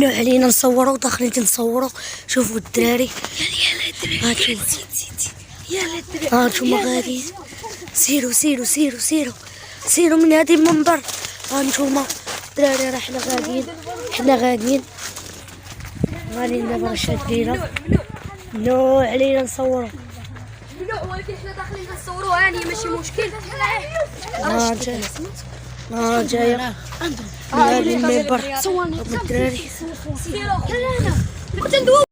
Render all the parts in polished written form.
ممنوع علينا نصوروا، داخلين نصوروا. شوفوا الدراري، ها انتوما غاديين. سيروا سيروا سيروا سيروا سيروا من هذه المنبر. ها انتوما الدراري، راه حنا غاديين دابا. راه شادينا ممنوع علينا نصوروا. ولكن حنا داخلين نصوروا، هاني ماشي مشكل. جايه هذه المنبر الدراري.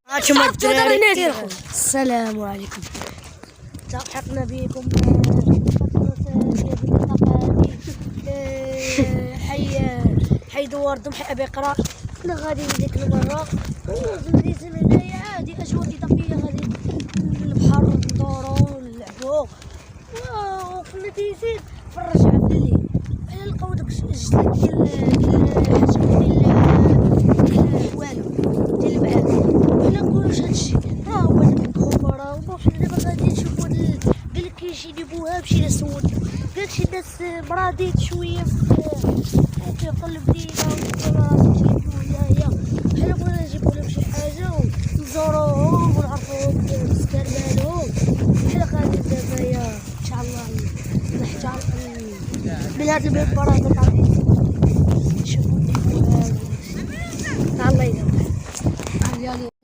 هانتوما الدراري، السلام عليكم. التحقنا بكم حي دوار دم، حي ابي قرا. كنا غادي ديك المره وليت من هنايا عادي، اجواء اضافيه غادي للبحر ندورو نلعبو. وكنا تيزيد في الرجعه في الليل لقاو داك الجسد ديال والو ديال البعاد. وحنا نقولوا واش هادشي راه هو داك الخبراء. وحنا دابا غادي نشوفوا قال لك كيجيني بوها مشينا سولت، قال شي ناس مراديت شويه في قلب دينا ويايا. حنا بغينا نجيبو لهم شي حاجه ونزوروهم ونعرفوهم السكان مالهم. حنا غادي دابا ان شاء الله نحتار من هاد المنبر هذا غادي نشوفو الله يدير.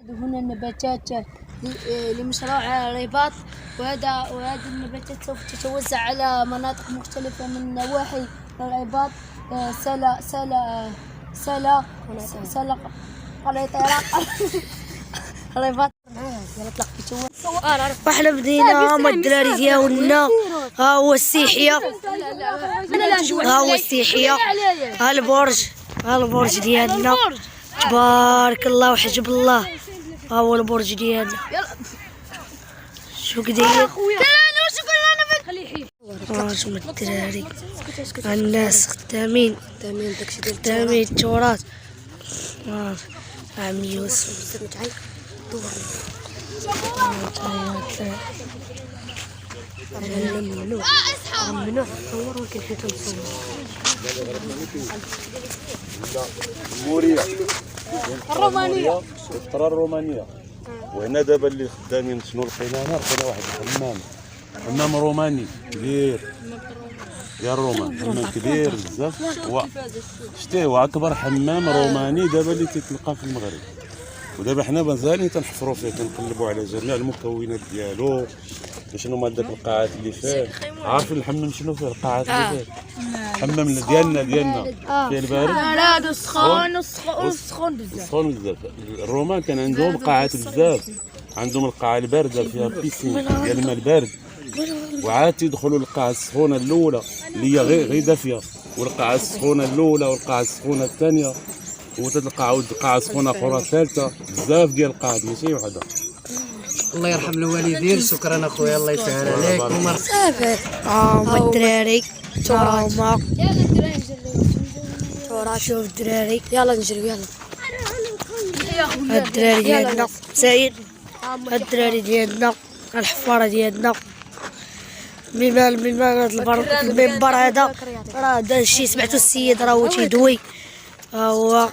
هنا النباتات لمشروع رباط، وهذه النباتات سوف تتوزع على مناطق مختلفة من نواحي الرباط. سلا قرية الرباط. وحنا بدينا مع الدراري ديالنا. ها هو السيحية، ها البرج ديالنا. تبارك الله وحجب الله. ها هو البرج ديالنا. شو كداير؟ هانتوما الدراري، الناس خدامين التراث. عم يوسف ممنوع تصور، ولكن حنا كنصور. الرومانية، الطرا الرومانية. وهنا دابا اللي خدامين شنو لقينا هنا؟ لقينا واحد حمام روماني كبير ديال الرومان. حمام كبير بزاف، شتيه هو اكبر حمام روماني دابا اللي تيتلقى في المغرب. ودابا حنا مازالين تنحفروا فيه، تنقلبوا على جميع المكونات ديالو. شنو هما داك القاعات اللي فيه؟ عارفين الحمام شنو فيه؟ القاعات اللي فيه الحمام ديالنا فيه البارد. لا هذا سخون بزاف. الرومان كان عندهم قاعات بزاف، عندهم القاعه البارده فيها بيسين ديال الماء البارد، وعاد تيدخلوا للقاعه السخونه الاولى اللي هي غير دافيه، والقاعه السخونه الاولى والقاعه السخونه الثانيه، وتلقى عاود قاعه سخونه اخرى ثالثه. بزاف ديال القاعات ماشي وحده. الله يرحم الوالدين. شكرا اخويا، الله يسهل عليك. هما الدراري هما شوف الدراري، يلا نجريو يلا. الدراري ديالنا سعيد، الدراري ديالنا الحفاره ديالنا. بما المنبر هذا راه دا شي سمعتو السيد راه هو تيدوي. هو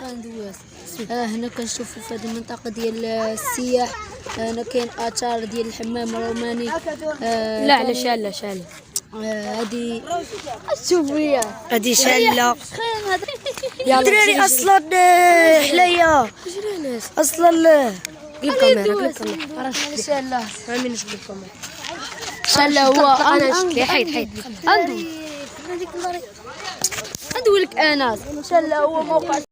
هنا كنشوفوا في هذه المنطقه ديال السياح. هنا كاين اثار ديال الحمام الروماني. لا على شاله هذه شوفوا هذه شاله. الدراري اصلا حلايا اصلا قلب كاميرا شاله. مين نجيب الكاميرا؟ شاله هو حيد ندوي لك انس. شاله هو موقع